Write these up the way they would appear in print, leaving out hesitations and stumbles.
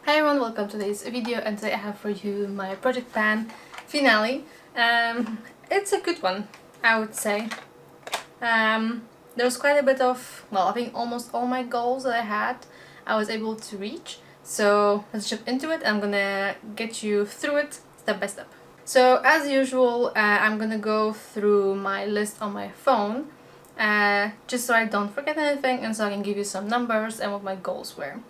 Hi everyone, welcome to today's video, and today I have for you my project pan finale. It's a good one, I would say. There's quite a bit of, well, I think almost all my goals that I had I was able to reach. So let's jump into it. I'm gonna get you through it step by step. So as usual, I'm gonna go through my list on my phone just so I don't forget anything and so I can give you some numbers and what my goals were.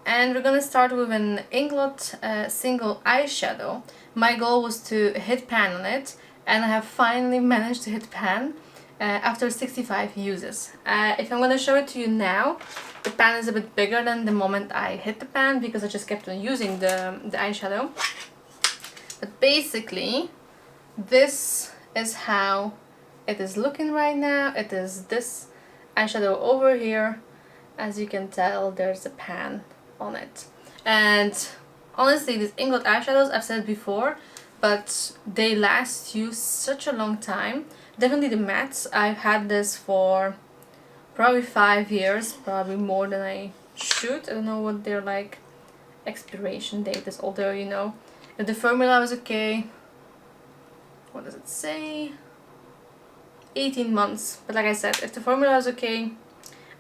And we're gonna start with an Inglot single eyeshadow. My goal was to hit pan on it, and I have finally managed to hit pan after 65 uses. If I'm gonna show it to you now, the pan is a bit bigger than the moment I hit the pan because I just kept on using the eyeshadow. But basically, this is how it is looking right now. It is this eyeshadow over here. As you can tell, there's a pan on it. And honestly, these Inglot eyeshadows, I've said before, but they last you such a long time. Definitely the mattes, I've had this for probably 5 years, probably more than I should. I don't know what their like expiration date is, although you know, if the formula was okay, what does it say? 18 months. But like I said, if the formula is okay,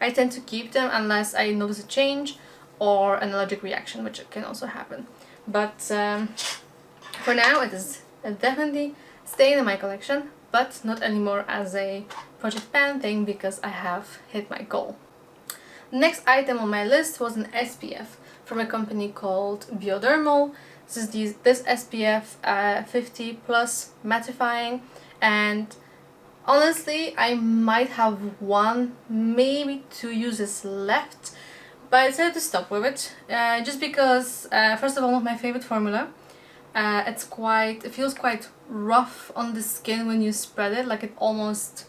I tend to keep them unless I notice a change or an allergic reaction, which can also happen. But for now, it is definitely staying in my collection, but not anymore as a project pan thing because I have hit my goal. The next item on my list was an SPF from a company called Biodermal. This is this SPF 50 plus mattifying, and honestly, I might have 1, maybe 2 uses left, but I decided to stop with it, just because, first of all, not my favorite formula. It feels quite rough on the skin when you spread it, like it almost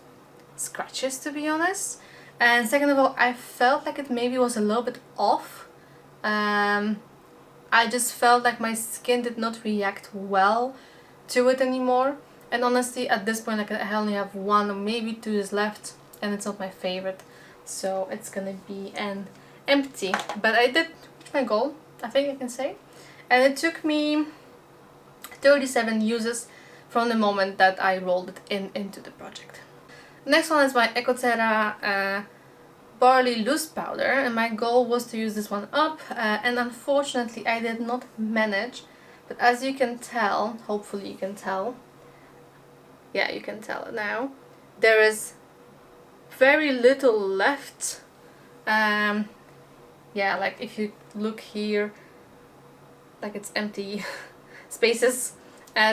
scratches, to be honest. And second of all, I felt like it maybe was a little bit off. I just felt like my skin did not react well to it anymore. And honestly, at this point, like, I only have 1 or maybe 2 uses left, and it's not my favorite, so it's gonna be an empty. But I did my goal, I think I can say, and it took me 37 uses from the moment that I rolled it into the project. Next one is my Ecotera Barley Loose Powder, and my goal was to use this one up, and unfortunately I did not manage. But as you can tell, hopefully you can tell, yeah, you can tell it now, there is very little left. Yeah, like if you look here, like it's empty spaces,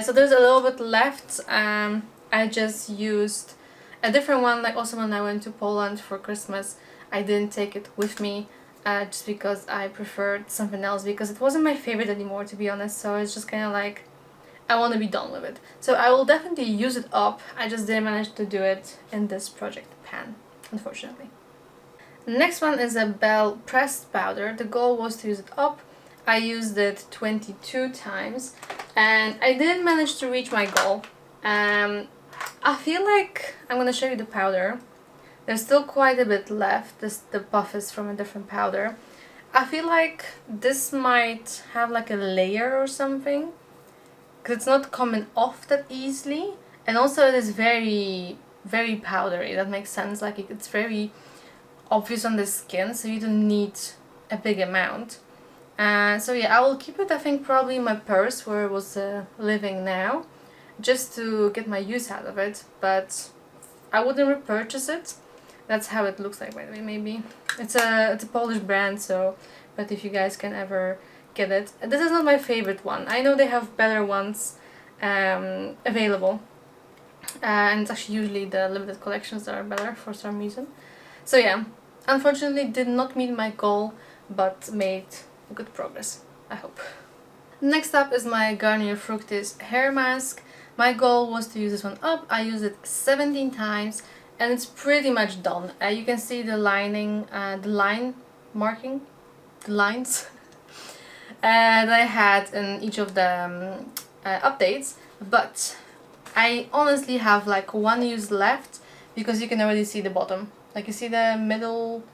so there's a little bit left. I just used a different one, like also when I went to Poland for Christmas. I didn't take it with me just because I preferred something else, because it wasn't my favorite anymore, to be honest. So it's just kind of like, I want to be done with it. So I will definitely use it up. I just didn't manage to do it in this project pan, unfortunately. Next one is a Belle pressed powder. The goal was to use it up. I used it 22 times and I didn't manage to reach my goal. I feel like I'm gonna show you the powder. There's still quite a bit left. The puff is from a different powder. I feel like this might have like a layer or something, because it's not coming off that easily, and also it is very, very powdery. That makes sense. Like it's very obvious on the skin, so you don't need a big amount. So yeah, I will keep it, I think, probably in my purse where it was living now, just to get my use out of it, but I wouldn't repurchase it. That's how it looks like, by the way. Maybe it's a Polish brand, so, but if you guys can ever get it, this is not my favorite one. I know they have better ones available, and it's actually usually the limited collections that are better for some reason. So yeah, unfortunately did not meet my goal, but made good progress, I hope. Next up is my Garnier Fructis hair mask. My goal was to use this one up. I used it 17 times and it's pretty much done. You can see the lining, the line marking, the lines that I had in each of the updates, but I honestly have like 1 use left because you can already see the bottom. Like you see the middle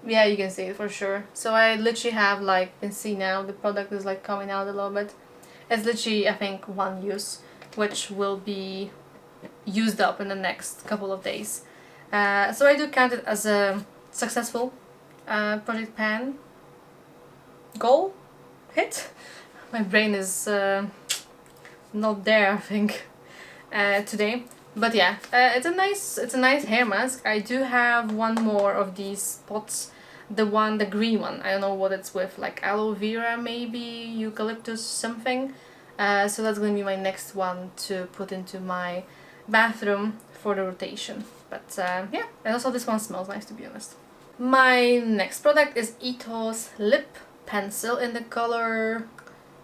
Yeah, you can see it for sure. So I literally have like, you can see now the product is like coming out a little bit. It's literally, I think, one use, which will be used up in the next couple of days. So I do count it as a successful project pan goal hit. My brain is not there, I think, today. But yeah, it's a nice hair mask. I do have one more of these spots, the green one. I don't know what it's with, like aloe vera maybe, eucalyptus something. So that's gonna be my next one to put into my bathroom for the rotation. But yeah, and also this one smells nice, to be honest. My next product is Ethos Lip Pencil in the color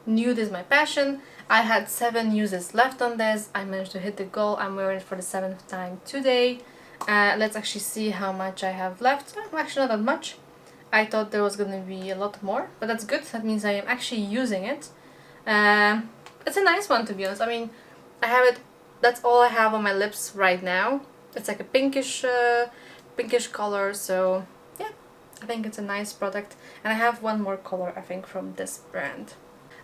Nude is My Passion. I had 7 uses left on this. I managed to hit the goal. I'm wearing it for the 7th time today. Let's actually see how much I have left. Actually, not that much. I thought there was going to be a lot more, but that's good. That means I am actually using it. It's a nice one, to be honest. I mean, I have it. That's all I have on my lips right now. It's like a pinkish color, so yeah, I think it's a nice product. And I have one more color, I think, from this brand.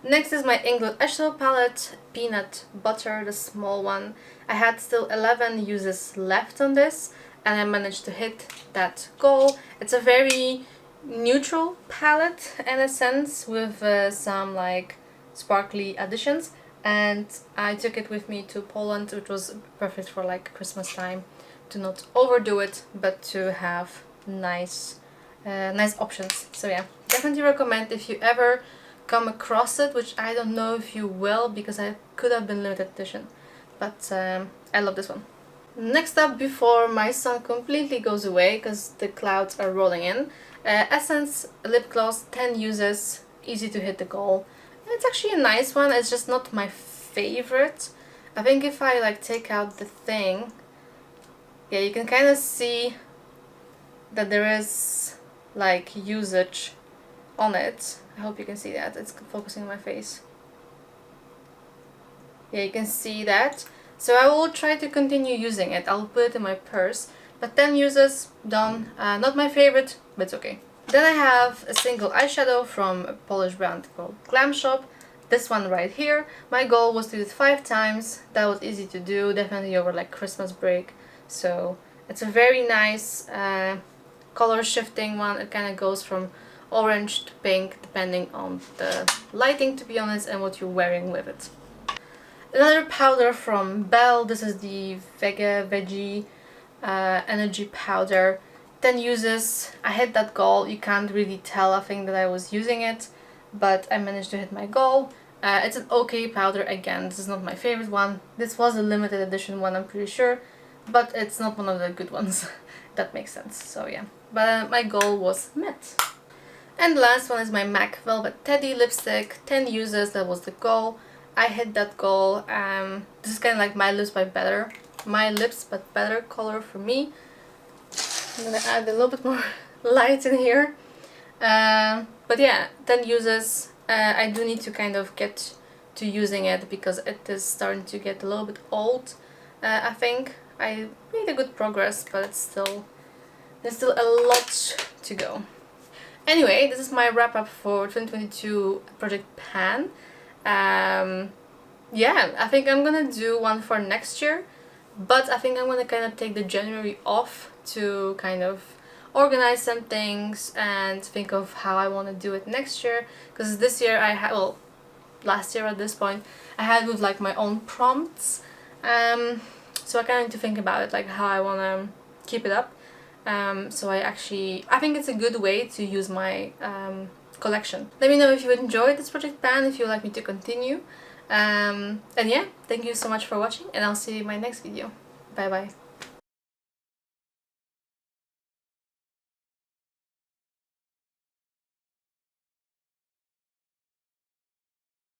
Next is my England eyeshadow palette, Peanut Butter, the small one. I had still 11 uses left on this, and I managed to hit that goal. It's a very neutral palette in a sense, with some like sparkly additions, and I took it with me to Poland, which was perfect for like Christmas time, to not overdo it, but to have nice options. So yeah, definitely recommend if you ever come across it, which I don't know if you will, because I could have been limited edition, but I love this one. Next up, before my sun completely goes away, because the clouds are rolling in, Essence Lip Gloss, 10 uses, easy to hit the goal. It's actually a nice one, it's just not my favorite. I think if I like take out the thing, yeah, you can kind of see that there is like usage on it. I hope you can see that. It's focusing on my face. Yeah, you can see that. So I will try to continue using it. I'll put it in my purse. But 10 uses, done. Not my favorite, but it's okay. Then I have a single eyeshadow from a Polish brand called Glam Shop. This one right here. My goal was to do it 5 times. That was easy to do, definitely over like Christmas break. So it's a very nice color shifting one. It kind of goes from orange to pink depending on the lighting, to be honest, and what you're wearing with it. Another powder from Belle. This is the Veggie Energy Powder. 10 uses. I hit that goal. You can't really tell, I think, that I was using it, but I managed to hit my goal. It's an okay powder. Again, this is not my favorite one. This was a limited edition one, I'm pretty sure, but it's not one of the good ones. That makes sense. So yeah, but my goal was met. And the last one is my MAC Velvet Teddy lipstick. 10 uses, that was the goal. I hit that goal. This is kind of like My Lips But Better. My Lips But Better color for me. I'm gonna add a little bit more light in here. But yeah, 10 uses. I do need to kind of get to using it because it is starting to get a little bit old. I think I made a good progress, but there's still a lot to go. Anyway, this is my wrap up for 2022 Project Pan. Yeah, I think I'm gonna do one for next year, but I think I'm gonna kind of take the January off to kind of organize some things and think of how I want to do it next year, because this year I had, well, last year at this point, I had with like my own prompts, so I kind of need to think about it, like how I want to keep it up. So I think it's a good way to use my collection. Let me know if you enjoyed this Project Pan, if you'd like me to continue. And yeah, thank you so much for watching, and I'll see you in my next video. Bye bye.